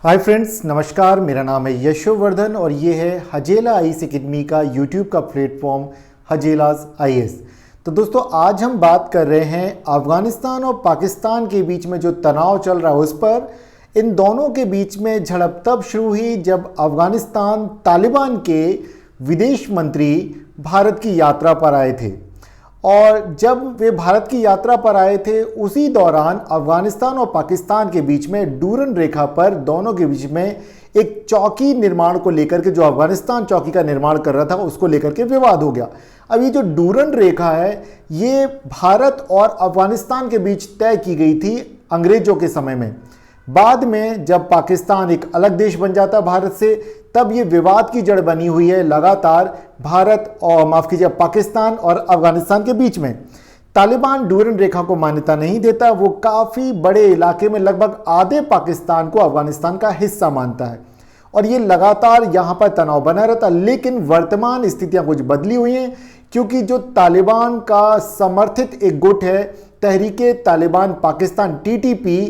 Hi friends, नमस्कार। मेरा नाम है यशोवर्धन और ये है हजेला आईएएस एकेडमी का यूट्यूब का प्लेटफॉर्म हजेलाज आईएएस। तो दोस्तों, आज हम बात कर रहे हैं अफगानिस्तान और पाकिस्तान के बीच में जो तनाव चल रहा है उस पर। इन दोनों के बीच में झड़प तब शुरू हुई जब अफगानिस्तान तालिबान के विदेश मंत्री भारत की यात्रा पर आए थे। और जब वे भारत की यात्रा पर आए थे उसी दौरान अफगानिस्तान और पाकिस्तान के बीच में डूरन रेखा पर दोनों के बीच में एक चौकी निर्माण को लेकर के, जो अफगानिस्तान चौकी का निर्माण कर रहा था उसको लेकर के विवाद हो गया। अब ये जो डूरन रेखा है ये भारत और अफगानिस्तान के बीच तय की गई थी अंग्रेजों के समय में। बाद में जब पाकिस्तान एक अलग देश बन जाता भारत से, तब ये विवाद की जड़ बनी हुई है लगातार भारत और पाकिस्तान और अफगानिस्तान के बीच में। तालिबान डूरन रेखा को मान्यता नहीं देता। वो काफ़ी बड़े इलाके में लगभग आधे पाकिस्तान को अफगानिस्तान का हिस्सा मानता है और ये लगातार यहाँ पर तनाव बना रहता। लेकिन वर्तमान स्थितियाँ कुछ बदली हुई हैं, क्योंकि जो तालिबान का समर्थित एक गुट है तहरीके तालिबान पाकिस्तान TTP,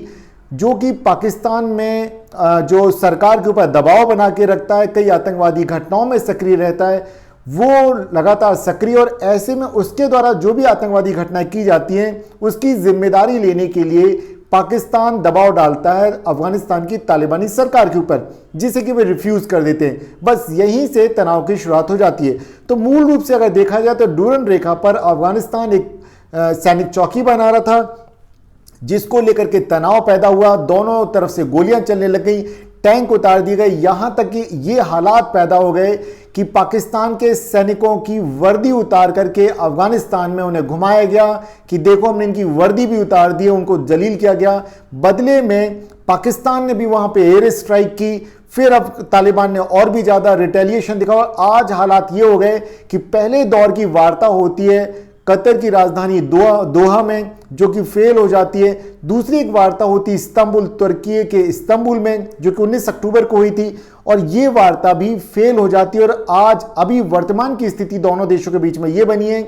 जो कि पाकिस्तान में जो सरकार के ऊपर दबाव बना के रखता है, कई आतंकवादी घटनाओं में सक्रिय रहता है, वो लगातार सक्रिय। और ऐसे में उसके द्वारा जो भी आतंकवादी घटनाएं की जाती हैं उसकी जिम्मेदारी लेने के लिए पाकिस्तान दबाव डालता है अफगानिस्तान की तालिबानी सरकार के ऊपर, जिसे कि वे रिफ्यूज कर देते हैं। बस यहीं से तनाव की शुरुआत हो जाती है। तो मूल रूप से अगर देखा जाए तो डूरन रेखा पर अफगानिस्तान एक सैनिक चौकी बना रहा था, जिसको लेकर के तनाव पैदा हुआ। दोनों तरफ से गोलियां चलने लग गई, टैंक उतार दिए गए, यहां तक कि ये हालात पैदा हो गए कि पाकिस्तान के सैनिकों की वर्दी उतार करके अफगानिस्तान में उन्हें घुमाया गया कि देखो हमने इनकी वर्दी भी उतार दी, उनको जलील किया गया। बदले में पाकिस्तान ने भी वहां पे एयर स्ट्राइक की। फिर अब तालिबान ने और भी ज्यादा रिटेलिएशन दिखाया। आज हालात ये हो गए कि पहले दौर की वार्ता होती है कतर की राजधानी दोहा में, जो कि फेल हो जाती है। दूसरी एक वार्ता होती है इस्तांबुल, तुर्की के इस्तांबुल में, जो कि 19 अक्टूबर को हुई थी, और ये वार्ता भी फेल हो जाती है। और आज अभी वर्तमान की स्थिति दोनों देशों के बीच में ये बनी है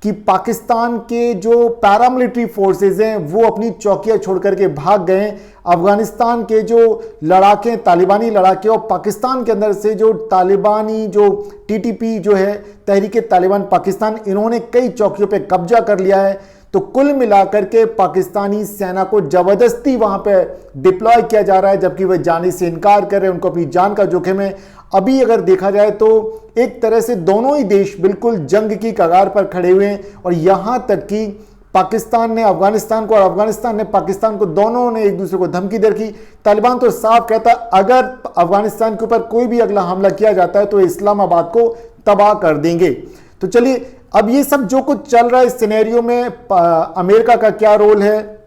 कि पाकिस्तान के जो पैरामिलिट्री फोर्सेज हैं वो अपनी चौकियां छोड़ करके भाग गए। अफगानिस्तान के जो लड़ाके, तालिबानी लड़ाके, और पाकिस्तान के अंदर से जो तालिबानी जो TTP जो है तहरीके तालिबान पाकिस्तान, इन्होंने कई चौकियों पे कब्जा कर लिया है। तो कुल मिलाकर के पाकिस्तानी सेना को जबरदस्ती वहां पे डिप्लॉय किया जा रहा है, जबकि वह जाने से इनकार कर रहे हैं, उनको अपनी जान का जोखिम है। अभी अगर देखा जाए तो एक तरह से दोनों ही देश बिल्कुल जंग की कगार पर खड़े हुए हैं। और यहां तक कि पाकिस्तान ने अफगानिस्तान को और अफगानिस्तान ने पाकिस्तान को, दोनों ने एक दूसरे को धमकी दे रखी। तालिबान तो साफ कहता है अगर अफगानिस्तान के ऊपर कोई भी अगला हमला किया जाता है तो इस्लामाबाद को तबाह कर देंगे। तो चलिए, अब ये सब जो कुछ चल रहा है इस सिनेरियो में अमेरिका का क्या रोल है,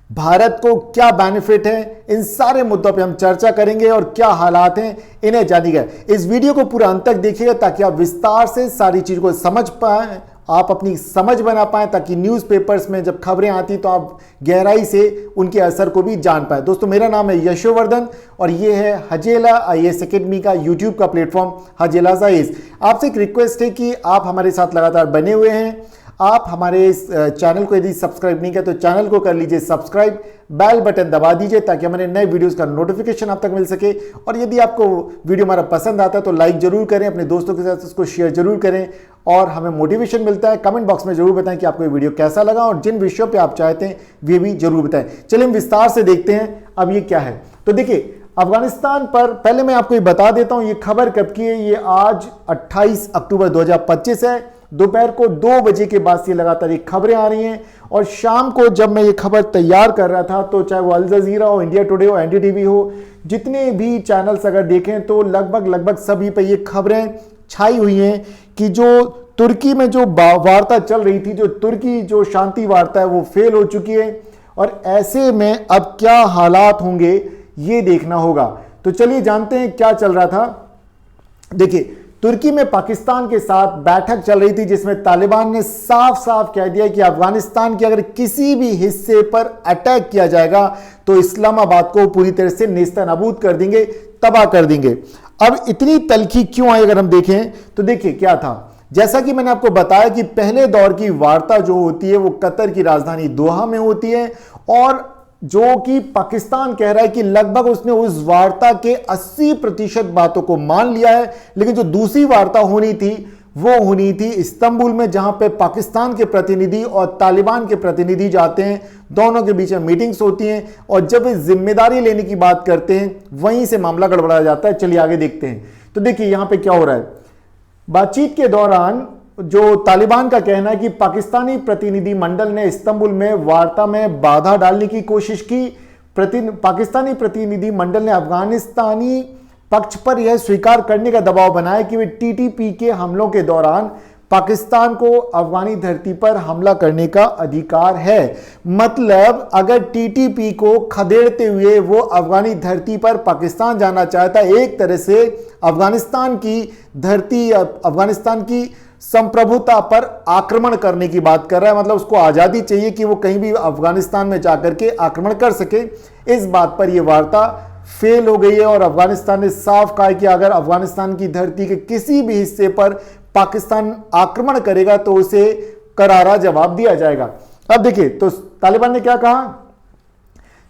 भारत को क्या बेनिफिट है, इन सारे मुद्दों पे हम चर्चा करेंगे और क्या हालात हैं इन्हें जानिएगा। इस वीडियो को पूरा अंत तक देखिएगा ताकि आप विस्तार से सारी चीज़ को समझ पाएं, आप अपनी समझ बना पाएं, ताकि न्यूज़पेपर्स में जब खबरें आती तो आप गहराई से उनके असर को भी जान पाएं। दोस्तों, मेरा नाम है यशोवर्धन और ये है हजेला आईएएस एकेडमी का यूट्यूब का प्लेटफॉर्म हजेलाज आईएएस। आपसे एक रिक्वेस्ट है कि आप हमारे साथ लगातार बने हुए हैं। आप हमारे इस चैनल को यदि सब्सक्राइब नहीं किया तो चैनल को कर लीजिए सब्सक्राइब, बेल बटन दबा दीजिए ताकि हमारे नए वीडियोस का नोटिफिकेशन आप तक मिल सके। और यदि आपको वीडियो हमारा पसंद आता है तो लाइक जरूर करें, अपने दोस्तों के साथ उसको शेयर जरूर करें और हमें मोटिवेशन मिलता है। कमेंट बॉक्स में जरूर बताएं कि आपको ये वीडियो कैसा लगा और जिन विषयों पर आप चाहते हैं वे भी जरूर बताएं। चलिए हम विस्तार से देखते हैं अब ये क्या है। तो देखिए, अफगानिस्तान पर पहले मैं आपको ये बता देता हूं ये खबर कब की है। ये आज 28 अक्टूबर 2025 है। दोपहर को 2 बजे के बाद से लगातार ये खबरें आ रही हैं। और शाम को जब मैं ये खबर तैयार कर रहा था तो चाहे वो अल जजीरा हो, इंडिया टुडे हो, NDTV हो, जितने भी चैनल्स अगर देखें तो लगभग सभी पे ये खबरें छाई हुई हैं कि जो तुर्की में जो वार्ता चल रही थी, जो तुर्की जो शांति वार्ता है वो फेल हो चुकी है। और ऐसे में अब क्या हालात होंगे ये देखना होगा। तो चलिए जानते हैं क्या चल रहा था। देखिए, तुर्की में पाकिस्तान के साथ बैठक चल रही थी जिसमें तालिबान ने साफ साफ कह दिया कि अफगानिस्तान के अगर किसी भी हिस्से पर अटैक किया जाएगा तो इस्लामाबाद को पूरी तरह से नेस्तनाबूद कर देंगे, तबाह कर देंगे। अब इतनी तल्खी क्यों आई अगर हम देखें तो देखिए क्या था। जैसा कि मैंने आपको बताया कि पहले दौर की वार्ता जो होती है वो कतर की राजधानी दोहा में होती है और जो कि पाकिस्तान कह रहा है कि लगभग उसने उस वार्ता के 80% बातों को मान लिया है, लेकिन जो दूसरी वार्ता होनी थी वो होनी थी इस्तांबुल में, जहां पे पाकिस्तान के प्रतिनिधि और तालिबान के प्रतिनिधि जाते हैं, दोनों के बीच में मीटिंग्स होती हैं और जब वे जिम्मेदारी लेने की बात करते हैं वहीं से मामला गड़बड़ा जाता है। चलिए आगे देखते हैं। तो देखिए यहां पे क्या हो रहा है। बातचीत के दौरान जो तालिबान का कहना है कि पाकिस्तानी प्रतिनिधि मंडल ने इस्तांबुल में वार्ता में बाधा डालने की कोशिश की। पाकिस्तानी प्रतिनिधि मंडल ने अफगानिस्तानी पक्ष पर यह स्वीकार करने का दबाव बनाया कि वे टीटीपी के हमलों के दौरान पाकिस्तान को अफगानी धरती पर हमला करने का अधिकार है। मतलब अगर टीटीपी को खदेड़ते हुए वो अफगानी धरती पर पाकिस्तान जाना चाहता है, एक तरह से अफगानिस्तान की धरती, अफगानिस्तान की संप्रभुता पर आक्रमण करने की बात कर रहा है। मतलब उसको आज़ादी चाहिए कि वो कहीं भी अफगानिस्तान में जाकर के आक्रमण कर सके। इस बात पर यह वार्ता फेल हो गई है और अफगानिस्तान ने साफ कहा है कि अगर अफगानिस्तान की धरती के किसी भी हिस्से पर पाकिस्तान आक्रमण करेगा तो उसे करारा जवाब दिया जाएगा। अब देखिए तो तालिबान ने क्या कहा।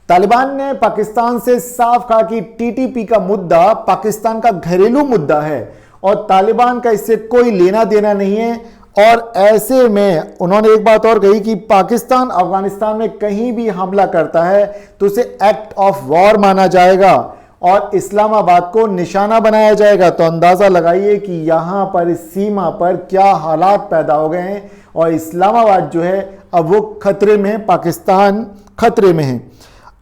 तालिबान ने पाकिस्तान से साफ कहा कि टीटीपी का मुद्दा पाकिस्तान का घरेलू मुद्दा है और तालिबान का इससे कोई लेना देना नहीं है। और ऐसे में उन्होंने एक बात और कही कि पाकिस्तान अफगानिस्तान में कहीं भी हमला करता है तो उसे एक्ट ऑफ वॉर माना जाएगा और इस्लामाबाद को निशाना बनाया जाएगा। तो अंदाजा लगाइए कि यहां पर इस सीमा पर क्या हालात पैदा हो गए हैं और इस्लामाबाद जो है अब वो खतरे में है, पाकिस्तान खतरे में है।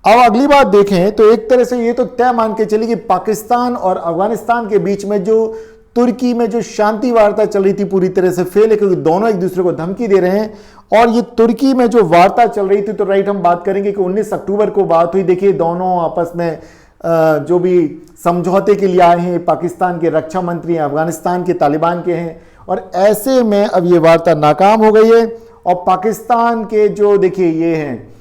अब अगली बात देखें तो एक तरह से ये तो तय मान के चलिए कि पाकिस्तान और अफगानिस्तान के बीच में जो तुर्की में जो शांति वार्ता चल रही थी पूरी तरह से फेल है, क्योंकि दोनों एक दूसरे को धमकी दे रहे हैं। और ये तुर्की में जो वार्ता चल रही थी तो राइट हम बात करेंगे कि 19 अक्टूबर को बात हुई। देखिए दोनों आपस में जो भी समझौते के लिए आए हैं, पाकिस्तान के रक्षा मंत्री हैं, अफगानिस्तान के तालिबान के हैं, और ऐसे में अब ये वार्ता नाकाम हो गई है। और पाकिस्तान के जो देखिए ये हैं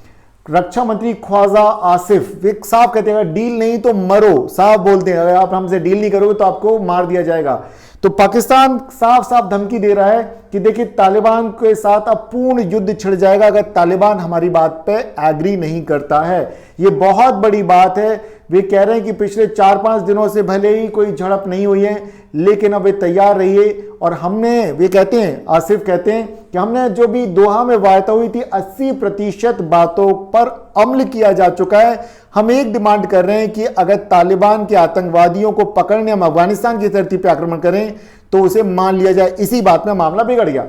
रक्षा मंत्री ख्वाजा आसिफ, वे साफ कहते हैं डील नहीं तो मरो, साफ बोलते हैं अगर आप हमसे डील नहीं करोगे तो आपको मार दिया जाएगा। तो पाकिस्तान साफ साफ धमकी दे रहा है कि देखिए तालिबान के साथ अब पूर्ण युद्ध छिड़ जाएगा अगर तालिबान हमारी बात पे एग्री नहीं करता है। ये बहुत बड़ी बात है। वे कह रहे हैं कि पिछले 4-5 दिनों से भले ही कोई झड़प नहीं हुई है, लेकिन अब वे तैयार रहिए। और हमने, वे कहते हैं, आसिफ कहते हैं कि हमने जो भी दोहा में वार्ता हुई थी 80% बातों पर अमल किया जा चुका है। हम एक डिमांड कर रहे हैं कि अगर तालिबान के आतंकवादियों को पकड़ने हम अफगानिस्तान की धरती पर आक्रमण करें तो उसे मान लिया जाए। इसी बात में मामला बिगड़ गया।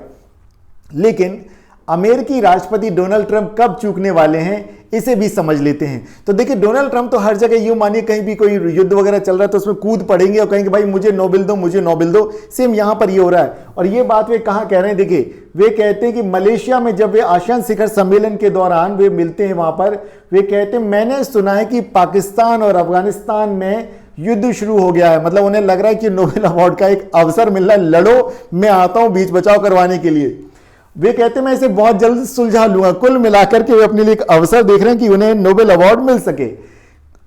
लेकिन अमेरिकी राष्ट्रपति डोनाल्ड ट्रंप कब चूकने वाले हैं इसे भी समझ लेते हैं। तो देखिए डोनाल्ड ट्रंप तो हर जगह यूं मानिए कहीं भी कोई युद्ध वगैरह चल रहा है तो उसमें कूद पड़ेंगे और कहेंगे भाई मुझे नोबेल दो, मुझे नोबेल दो। सेम यहां पर ये हो रहा है। और ये बात वे कहां कह रहे हैं, देखिए वे कहते हैं कि मलेशिया में जब वे आसियान शिखर सम्मेलन के दौरान वे मिलते हैं वहां पर वे कहते हैं मैंने सुना है कि पाकिस्तान और अफगानिस्तान में युद्ध शुरू हो गया है। मतलब उन्हें लग रहा है कि नोबेल अवार्ड का एक अवसर मिल रहा है, लड़ो मैं आता हूं बीच बचाव करवाने के लिए। वे कहते हैं मैं इसे बहुत जल्द सुलझा लूंगा। कुल मिलाकर के वे अपने लिए एक अवसर देख रहे हैं कि उन्हें नोबेल अवार्ड मिल सके।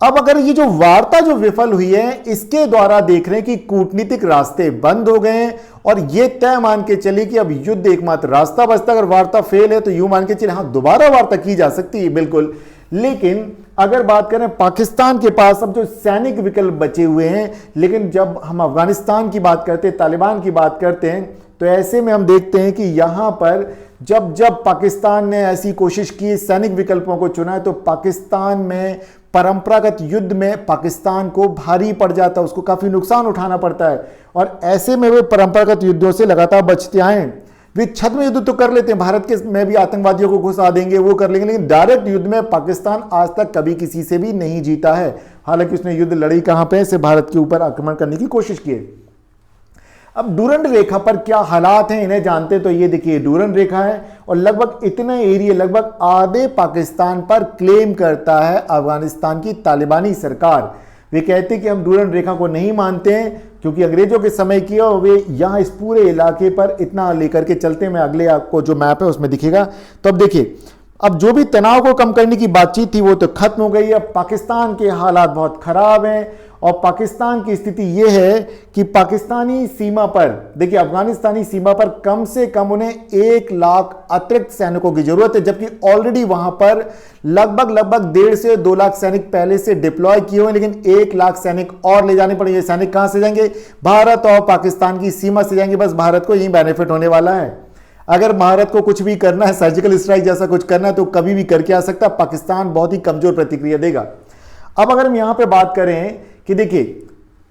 अब अगर ये जो वार्ता जो विफल हुई है इसके द्वारा देख रहे हैं कि कूटनीतिक रास्ते बंद हो गए हैं और ये तय मान के चले कि अब युद्ध एकमात्र रास्ता बचता। अगर वार्ता फेल है तो यूं मान के चले हाँ दोबारा वार्ता की जा सकती है बिल्कुल। लेकिन अगर बात करें पाकिस्तान के पास अब जो सैनिक विकल्प बचे हुए हैं, लेकिन जब हम अफगानिस्तान की बात करते हैं, तालिबान की बात करते हैं, तो ऐसे में हम देखते हैं कि यहां पर जब जब पाकिस्तान ने ऐसी कोशिश की, सैनिक विकल्पों को चुना है, तो पाकिस्तान में परंपरागत युद्ध में पाकिस्तान को भारी पड़ जाता है, उसको काफी नुकसान उठाना पड़ता है। और ऐसे में वे परंपरागत युद्धों से लगातार बचते आए। वे छद्म युद्ध तो कर लेते हैं, भारत के में भी आतंकवादियों को घुसा देंगे, वो कर लेंगे, लेकिन डायरेक्ट युद्ध में पाकिस्तान आज तक कभी किसी से भी नहीं जीता है। हालांकि उसने युद्ध लड़ी कहां पे, से भारत के ऊपर आक्रमण करने की कोशिश की है। अब डूरंड रेखा पर क्या हालात हैं इन्हें जानते तो ये देखिए डूरंड रेखा है और लगभग इतना एरिया, लगभग आधे पाकिस्तान पर क्लेम करता है अफगानिस्तान की तालिबानी सरकार। वे कहते हैं कि हम डूरंड रेखा को नहीं मानते हैं क्योंकि अंग्रेजों के समय की और वे यहाँ इस पूरे इलाके पर इतना लेकर के चलते हैं। मैं अगले आपको जो मैप है उसमें दिखेगा। तो अब देखिए अब जो भी तनाव को कम करने की बातचीत थी वो तो खत्म हो गई। अब पाकिस्तान के हालात बहुत खराब हैं और पाकिस्तान की स्थिति यह है कि पाकिस्तानी सीमा पर, देखिए अफगानिस्तानी सीमा पर कम से कम उन्हें 1 लाख अतिरिक्त सैनिकों की जरूरत है, जबकि ऑलरेडी वहां पर लगभग 1.5 से 2 लाख सैनिक पहले से डिप्लॉय किए हुए, लेकिन 1 लाख सैनिक और ले जाने पड़ेंगे। सैनिक कहां से जाएंगे? भारत और पाकिस्तान की सीमा से जाएंगे। बस भारत को यही बेनिफिट होने वाला है। अगर भारत को कुछ भी करना है, सर्जिकल स्ट्राइक जैसा कुछ करना है, तो कभी भी करके आ सकता है। पाकिस्तान बहुत ही कमजोर प्रतिक्रिया देगा। अब अगर हम यहां पे बात करें कि देखिए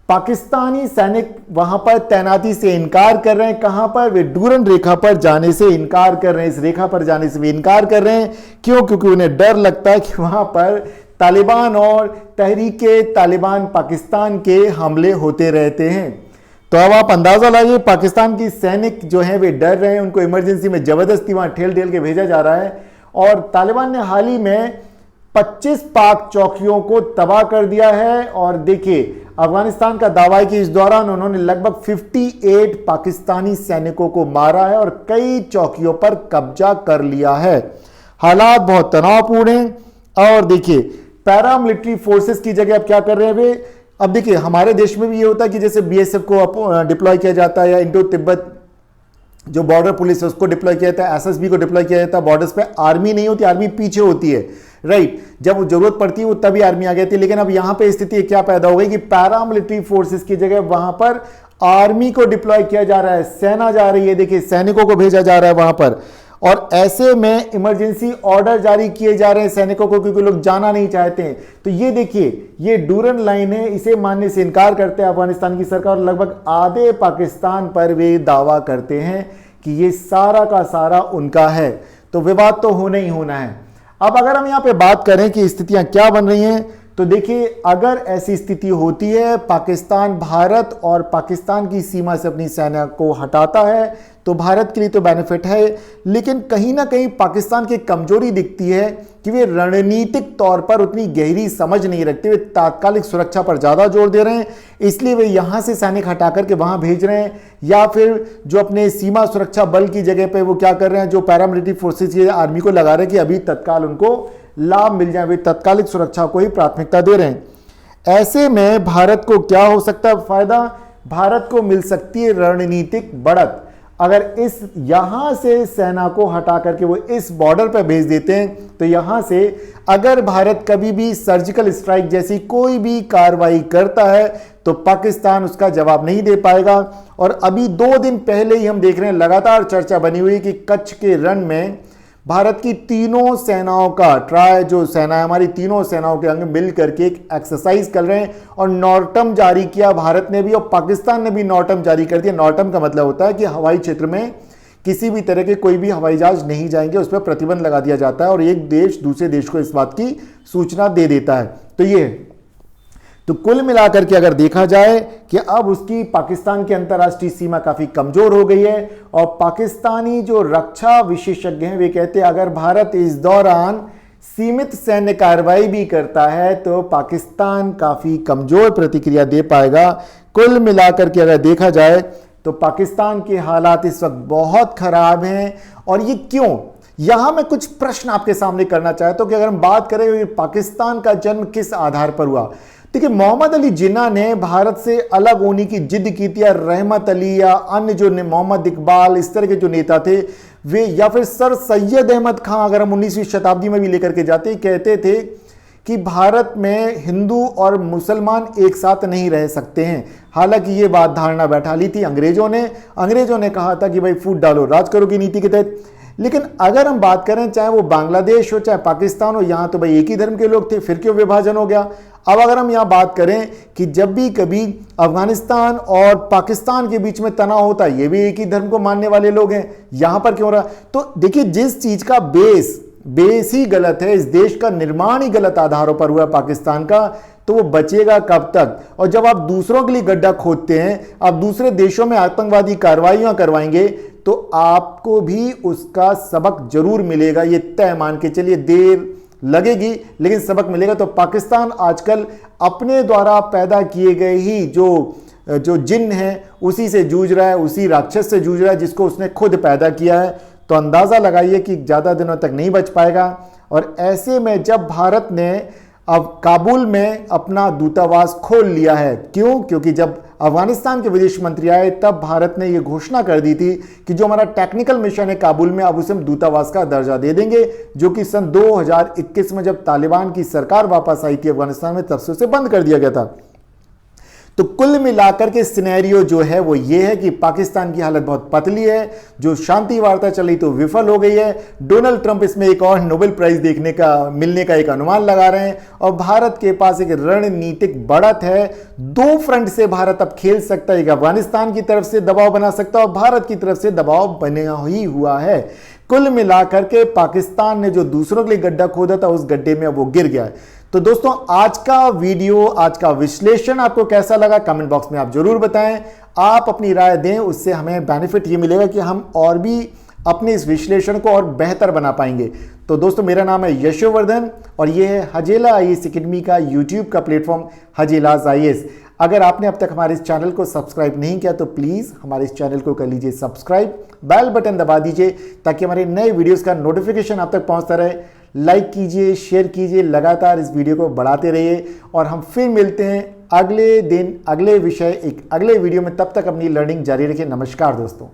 पाकिस्तानी सैनिक वहां पर तैनाती से इनकार कर रहे हैं। कहां पर? वे डूरन रेखा पर जाने से इनकार कर रहे हैं। इस रेखा पर जाने से भी इनकार कर रहे हैं। क्यों? क्योंकि उन्हें डर लगता है कि वहां पर तालिबान और तहरीके तालिबान पाकिस्तान के हमले होते रहते हैं। तो अब आप अंदाजा लगाइए, पाकिस्तान की सैनिक जो हैं वे डर रहे हैं। उनको इमरजेंसी में जबरदस्ती वहां ठेल ठेल के भेजा जा रहा है। और तालिबान ने हाल ही में 25 पाक चौकियों को तबाह कर दिया है। और देखिए अफगानिस्तान का दावा है कि इस दौरान उन्होंने लगभग 58 पाकिस्तानी सैनिकों को मारा है और कई चौकियों पर कब्जा कर लिया है। हालात बहुत तनावपूर्ण हैं। और देखिए पैरामिलिट्री फोर्सेस की जगह अब क्या कर रहे हैं वे? अब देखिए हमारे देश में भी ये होता है कि जैसे बीएसएफ को डिप्लॉय किया जाता है, या इंडो तिब्बत जो बॉर्डर पुलिस है उसको डिप्लॉय किया जाता है, एसएसबी को डिप्लॉय किया जाता है। बॉर्डर्स पे आर्मी नहीं होती, आर्मी पीछे होती है, राइट। जब वो जरूरत पड़ती है वो तभी आर्मी आ गई थी। लेकिन अब यहां पे स्थिति क्या पैदा हो गई कि पैरामिलिट्री फोर्सेस की जगह वहां पर आर्मी को डिप्लॉय किया जा रहा है। सेना जा रही है, देखिए सैनिकों को भेजा जा रहा है वहां पर। और ऐसे में इमरजेंसी ऑर्डर जारी किए जा रहे हैं सैनिकों को, क्योंकि लोग जाना नहीं चाहते हैं। तो ये देखिए ये डूरन लाइन है, इसे मानने से इनकार करते हैं अफगानिस्तान की सरकार। और लगभग आधे पाकिस्तान पर वे दावा करते हैं कि ये सारा का सारा उनका है। तो विवाद तो होना ही होना है। अब अगर हम यहां पे बात करें कि स्थितियां क्या बन रही हैं, तो देखिए अगर ऐसी स्थिति होती है, पाकिस्तान भारत और पाकिस्तान की सीमा से अपनी सेना को हटाता है, तो भारत के लिए तो बेनिफिट है। लेकिन कहीं ना कहीं पाकिस्तान की कमजोरी दिखती है कि वे रणनीतिक तौर पर उतनी गहरी समझ नहीं रखते। वे तात्कालिक सुरक्षा पर ज्यादा जोर दे रहे हैं, इसलिए वे यहां से सैनिक हटा करके वहां भेज रहे हैं। या फिर जो अपने सीमा सुरक्षा बल की जगह पे वो क्या कर रहे हैं, जो पैरामिलिट्री फोर्सेस की आर्मी को लगा रहे हैं कि अभी तत्काल उनको लाभ मिल जाए, वे तात्कालिक सुरक्षा को ही प्राथमिकता दे रहे हैं। ऐसे में भारत को क्या हो सकता है फायदा? भारत को मिल सकती है रणनीतिक बढ़त। अगर इस यहां से सेना को हटा करके वो इस बॉर्डर पर भेज देते हैं, तो यहां से अगर भारत कभी भी सर्जिकल स्ट्राइक जैसी कोई भी कार्रवाई करता है तो पाकिस्तान उसका जवाब नहीं दे पाएगा। और अभी 2 दिन पहले ही हम देख रहे हैं, लगातार चर्चा बनी हुई कि कच्छ के रण में भारत की तीनों सेनाओं का ट्राई, जो सेना है हमारी, तीनों सेनाओं के अंग मिल करके एक एक्सरसाइज कर रहे हैं। और नॉर्टम जारी किया भारत ने भी और पाकिस्तान ने भी नॉर्टम जारी कर दिया। नॉर्टम का मतलब होता है कि हवाई क्षेत्र में किसी भी तरह के कोई भी हवाई जहाज नहीं जाएंगे, उस पर प्रतिबंध लगा दिया जाता है और एक देश दूसरे देश को इस बात की सूचना दे देता है। तो ये तो कुल मिलाकर के अगर देखा जाए कि अब उसकी पाकिस्तान की अंतर्राष्ट्रीय सीमा काफी कमजोर हो गई है। और पाकिस्तानी जो रक्षा विशेषज्ञ हैं वे कहते हैं अगर भारत इस दौरान सीमित सैन्य कार्रवाई भी करता है तो पाकिस्तान काफी कमजोर प्रतिक्रिया दे पाएगा। कुल मिलाकर के अगर देखा जाए तो पाकिस्तान के हालात इस वक्त बहुत खराब हैं। और ये क्यों? यहां मैं कुछ प्रश्न आपके सामने करना चाहता हूं कि अगर हम बात करें पाकिस्तान का जन्म किस आधार पर हुआ। देखिए मोहम्मद अली जिन्ना ने भारत से अलग होने की जिद की थी, या रहमत अली या अन्य जो मोहम्मद इकबाल इस तरह के जो नेता थे वे, या फिर सर सैयद अहमद खां अगर हम 19वीं शताब्दी में भी लेकर के जाते, कहते थे कि भारत में हिंदू और मुसलमान एक साथ नहीं रह सकते हैं। हालांकि ये बात धारणा बैठा ली थी अंग्रेजों ने कहा था कि भाई फूट डालो राज करो की नीति के तहत। लेकिन अगर हम बात करें चाहे वो बांग्लादेश हो चाहे पाकिस्तान हो, यहां तो भाई एक ही धर्म के लोग थे, फिर क्यों विभाजन हो गया। अब अगर हम यहां बात करें कि जब भी कभी अफगानिस्तान और पाकिस्तान के बीच में तनाव होता है, ये भी एक ही धर्म को मानने वाले लोग हैं, यहां पर क्यों रहा। तो देखिए जिस चीज का बेस ही गलत है, इस देश का निर्माण ही गलत आधारों पर हुआ पाकिस्तान का, तो वो बचेगा कब तक। और जब आप दूसरों के लिए गड्ढा खोदते हैं, आप दूसरे देशों में आतंकवादी कार्रवाइयां करवाएंगे, तो आपको भी उसका सबक जरूर मिलेगा। ये तय मान के चलिए, देर लगेगी लेकिन सबक मिलेगा। तो पाकिस्तान आजकल अपने द्वारा पैदा किए गए ही जो जिन्न है उसी से जूझ रहा है, उसी राक्षस से जूझ रहा है जिसको उसने खुद पैदा किया है। तो अंदाजा लगाइए कि ज्यादा दिनों तक नहीं बच पाएगा। और ऐसे में जब भारत ने अब काबुल में अपना दूतावास खोल लिया है। क्यों? क्योंकि जब अफगानिस्तान के विदेश मंत्री आए तब भारत ने यह घोषणा कर दी थी कि जो हमारा टेक्निकल मिशन है काबुल में, अब उसे हम दूतावास का दर्जा दे देंगे, जो कि सन 2021 में जब तालिबान की सरकार वापस आई थी अफगानिस्तान में, तब से उसे बंद कर दिया गया था। तो कुल मिलाकर के सिनेरियो जो है वो ये है कि पाकिस्तान की हालत बहुत पतली है, जो शांति वार्ता चली तो विफल हो गई है। डोनाल्ड ट्रंप इसमें एक और नोबेल प्राइज मिलने का एक अनुमान लगा रहे हैं, और भारत के पास एक रणनीतिक बढ़त है। दो फ्रंट से भारत अब खेल सकता है, एक अफगानिस्तान की तरफ से दबाव बना सकता है और भारत की तरफ से दबाव बना ही हुआ है। कुल मिलाकर के पाकिस्तान ने जो दूसरों के लिए गड्ढा खोदा था उस गड्ढे में अब वो गिर गया है। तो दोस्तों, आज का वीडियो, आज का विश्लेषण आपको कैसा लगा कमेंट बॉक्स में आप जरूर बताएं। आप अपनी राय दें, उससे हमें बेनिफिट ये मिलेगा कि हम और भी अपने इस विश्लेषण को और बेहतर बना पाएंगे। तो दोस्तों, मेरा नाम है यशोवर्धन और ये है हजेला आईएएस एकेडमी का यूट्यूब का प्लेटफॉर्म हजेलाज आईएएस। अगर आपने अब तक हमारे इस चैनल को सब्सक्राइब नहीं किया तो प्लीज़ हमारे इस चैनल को कर लीजिए सब्सक्राइब, बेल बटन दबा दीजिए ताकि हमारे नए वीडियोस का नोटिफिकेशन आप तक पहुंचता रहे। लाइक कीजिए, शेयर कीजिए, लगातार इस वीडियो को बढ़ाते रहिए और हम फिर मिलते हैं अगले दिन अगले विषय एक अगले वीडियो में। तब तक अपनी लर्निंग जारी रखिए। नमस्कार दोस्तों।